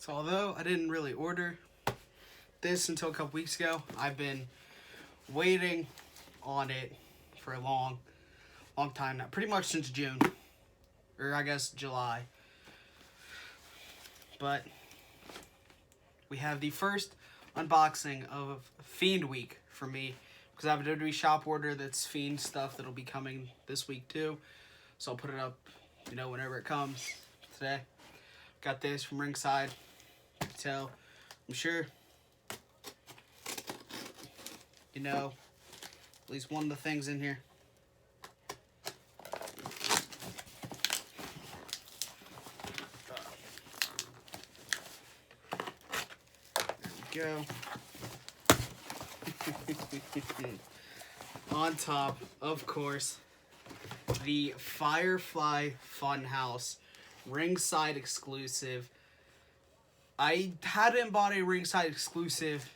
So although I didn't really order this until a couple weeks ago, I've been waiting on it for a long time now. Pretty much since June. Or I guess July. But we have the first unboxing of Fiend week for me. Because I have a WWE shop order that's Fiend stuff that'll be coming this week too. So I'll put it up, whenever it comes. Today. Got this from Ringside. So I'm sure, at least one of the things in here. There we go. On top, of course, the Firefly Funhouse Ringside exclusive. I hadn't bought a Ringside exclusive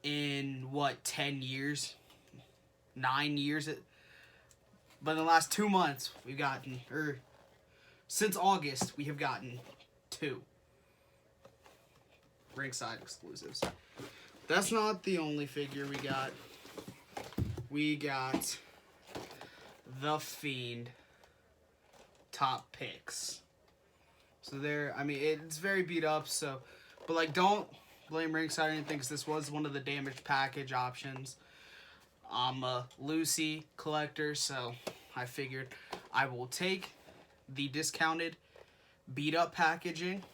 in, 10 years? 9 years? But in the last 2 months, we've gotten, since August, we have gotten 2 Ringside exclusives. That's not the only figure we got. We got the Fiend top picks. So it's very beat up, but don't blame Ringside or anything, because this was one of the damaged package options. I'm a Lucy collector, so I figured I will take the discounted beat up packaging.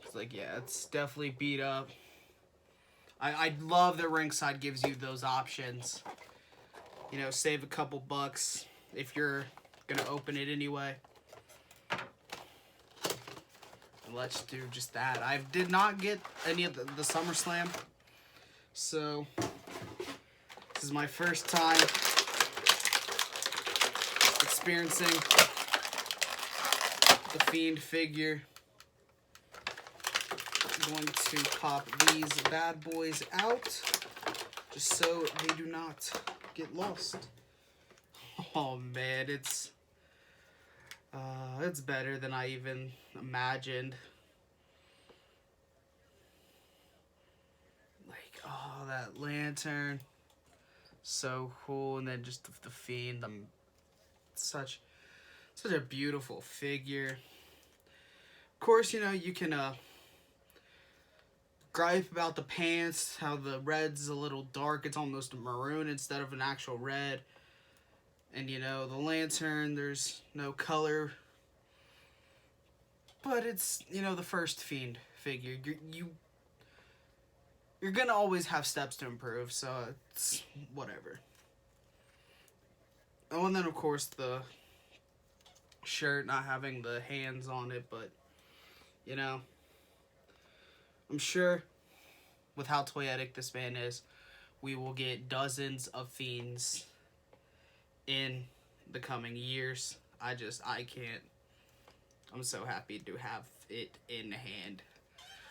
It's it's definitely beat up. I love that Ringside gives you those options. Save a couple bucks if you're gonna open it anyway. And let's do just that. I did not get any of the SummerSlam, so this is my first time experiencing the Fiend figure. I'm going to pop these bad boys out just so they do not get lost. Oh man, it's better than I even imagined. That lantern, so cool, and then just the Fiend. Such a beautiful figure. Of course, you can gripe about the pants, how the red's a little dark. It's almost a maroon instead of an actual red. And, the lantern, there's no color. But it's, the first Fiend figure. You're going to always have steps to improve, so it's whatever. Oh, and then, of course, the shirt not having the hands on it, but, I'm sure with how toyetic this man is, we will get dozens of Fiends in the coming years. I can't. I'm so happy to have it in hand.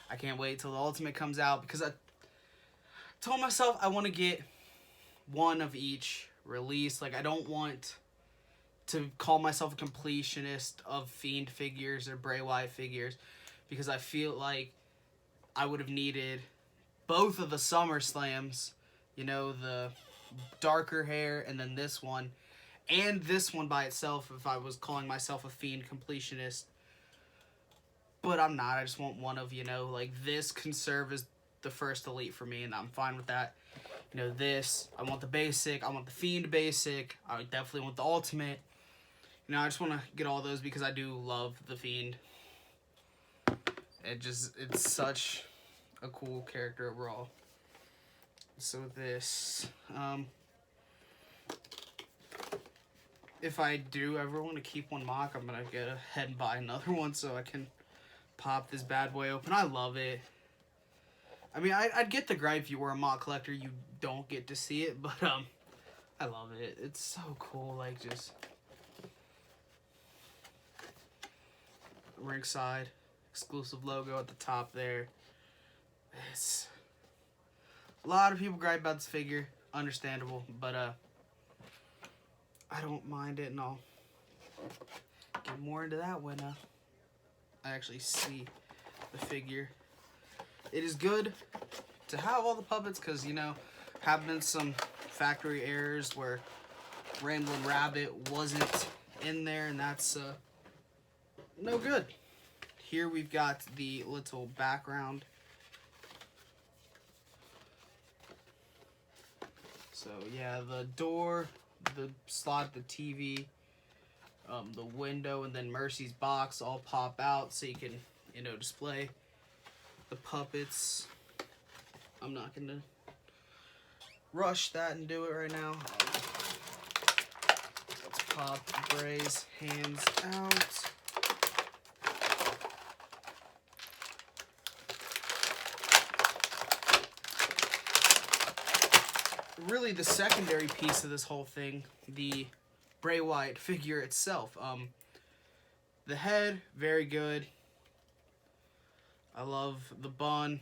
I can't wait till the Ultimate comes out, because I told myself I want to get one of each release. I don't want to call myself a completionist of Fiend figures or Bray Wyatt figures, because I feel like I would have needed both of the SummerSlams, the darker hair and then this one, and this one by itself if I was calling myself a Fiend completionist. But I'm not. I just want one of, this can serve as the first Elite for me, and I'm fine with that. This, I want the basic, I want the Fiend basic, I definitely want the Ultimate. I just want to get all those because I do love the Fiend. It's such a cool character overall. So this, if I do ever want to keep one mock, I'm going to go ahead and buy another one so I can pop this bad boy open. I love it. I'd get the gripe if you were a mock collector, you don't get to see it, but, I love it. It's so cool, just Ringside exclusive logo at the top there. It's a lot of people gripe about this figure, understandable, but I don't mind it, and I'll get more into that when I actually see the figure. It is good to have all the puppets because, you know, have been some factory errors where Ramblin' Rabbit wasn't in there, and that's no good. Here we've got the little background. So yeah, the door, the slot, the TV, the window, and then Mercy's box all pop out so you can, you know, display the puppets. I'm not gonna rush that and do it right now. Let's pop Bray's hands out. Really, the secondary piece of this whole thing, the Bray Wyatt figure itself. The head, very good. I love the bun,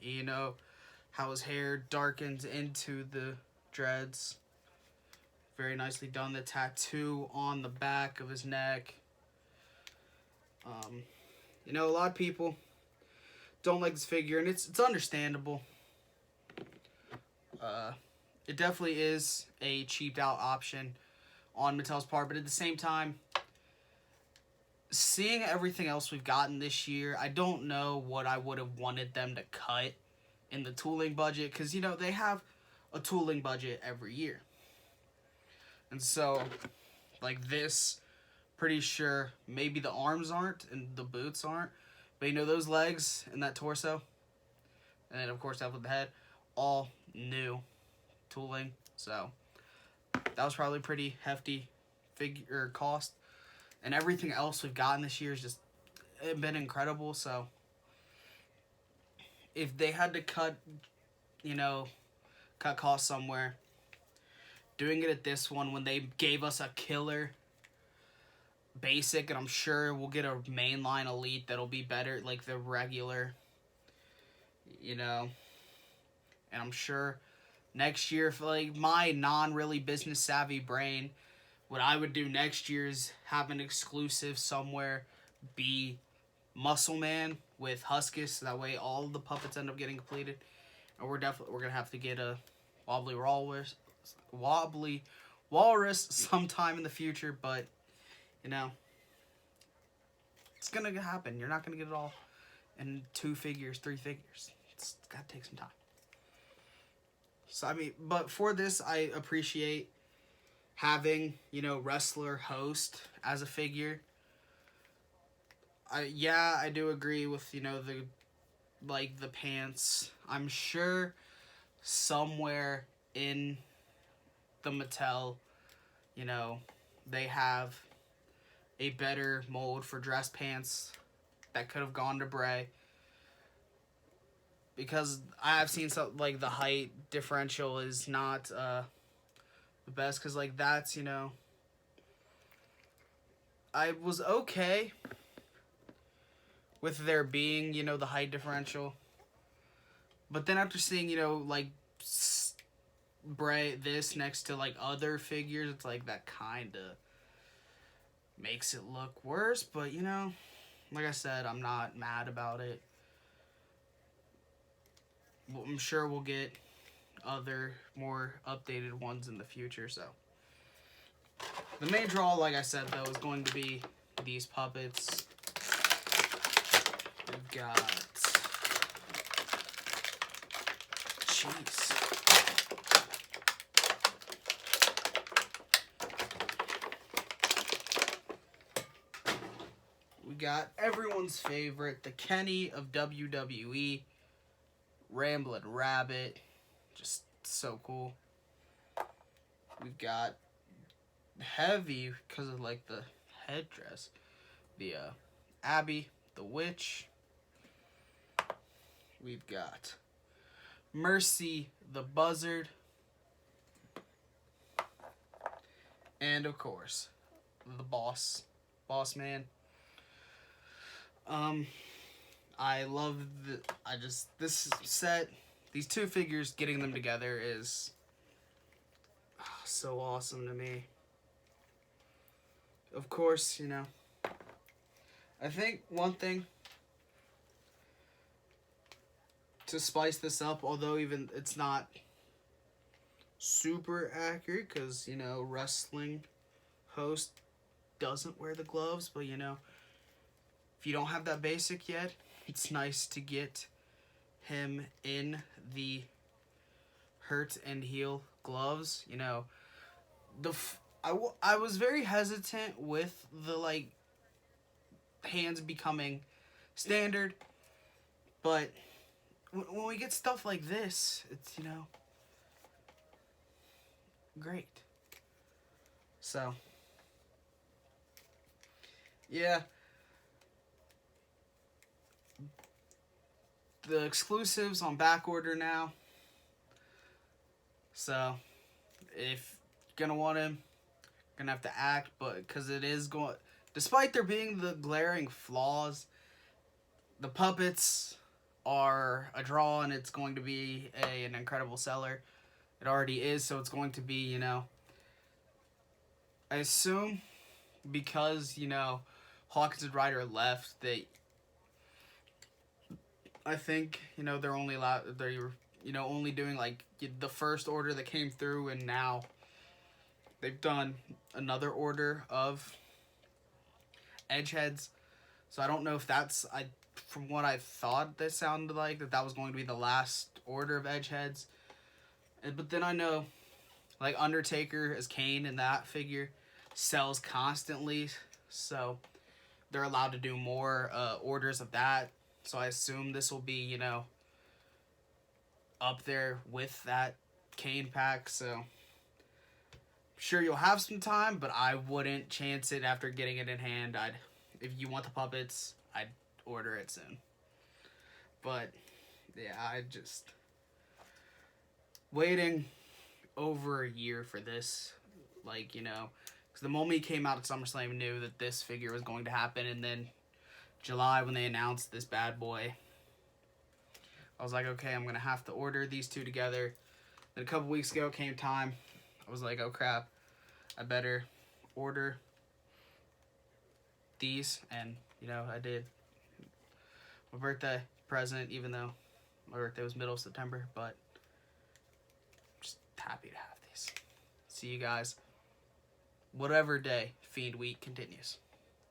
you know, how his hair darkens into the dreads. Very nicely done. The tattoo on the back of his neck. You know, a lot of people don't like this figure, and it's understandable. It definitely is a cheaped out option on Mattel's part, but at the same time, seeing everything else we've gotten this year, I don't know what I would have wanted them to cut in the tooling budget, because, you know, they have a tooling budget every year. And so, like this, pretty sure maybe the arms aren't and the boots aren't, but, you know, those legs and that torso, and then, of course, that with the head, all new tooling. So that was probably pretty hefty figure cost, and everything else we've gotten this year has just been incredible. So if they had to cut, you know, cut costs somewhere, doing it at this one when they gave us a killer basic, and I'm sure we'll get a mainline elite that'll be better like the regular, you know, and I'm sure next year, for like my non-really business savvy brain, what I would do next year is have an exclusive somewhere be Muscle Man with Huskus, so that way all of the puppets end up getting completed. And we're gonna have to get a Wobbly Walrus sometime in the future, but you know, it's gonna happen. You're not gonna get it all in 2 figures, 3 figures. It's gotta take some time. So, I mean, but for this, I appreciate having, you know, wrestler host as a figure. I do agree with, you know, the pants. I'm sure somewhere in the Mattel, you know, they have a better mold for dress pants that could have gone to Bray. Because I have seen some, like, the height differential is not the best. Because, like, that's, you know, I was okay with there being, you know, the height differential. But then after seeing, you know, like, Bray, this next to, like, other figures, it's like that kind of makes it look worse. But, you know, like I said, I'm not mad about it. I'm sure we'll get other more updated ones in the future. So the main draw, like I said, though, is going to be these puppets. We've got, jeez, we got everyone's favorite, the Kenny of WWE, Ramblin' Rabbit, just so cool. We've got heavy, because of, like, the headdress, the Abby, the Witch. We've got Mercy, the Buzzard. And, of course, the Boss Man. I love this set, these 2 figures, getting them together is so awesome to me. Of course, you know, I think one thing to spice this up, although even it's not super accurate, because, you know, wrestling host doesn't wear the gloves, but, you know, if you don't have that basic yet, it's nice to get him in the hurt and heal gloves. You know, I was very hesitant with the, like, hands becoming standard, but when we get stuff like this, it's, you know, great. So, yeah. The exclusives on back order now. So, if you're gonna want him, gonna have to act, but because it is going, despite there being the glaring flaws, the puppets are a draw, and it's going to be an incredible seller. It already is, so it's going to be, you know, I assume because, you know, Hawkins and Ryder left, I think, you know, they're only allowed, they're, you know, only doing like the first order that came through, and now they've done another order of Edgeheads. So I don't know if that's, from what I thought that sounded like, that was going to be the last order of Edgeheads. But then I know, like, Undertaker as Kane in that figure sells constantly, so they're allowed to do more orders of that. So I assume this will be, you know, up there with that Kane pack. So sure, you'll have some time, but I wouldn't chance it after getting it in hand. If you want the puppets, I'd order it soon. But yeah, I just waiting over a year for this, like, you know, because the moment he came out at SummerSlam, knew that this figure was going to happen, and then July when they announced this bad boy, I was like, okay, I'm gonna have to order these two together. Then a couple weeks ago came time, I was like, oh crap, I better order these, and, you know, I did. My birthday present, even though my birthday was middle of September, but just happy to have these. See you guys whatever day Fiend Week continues.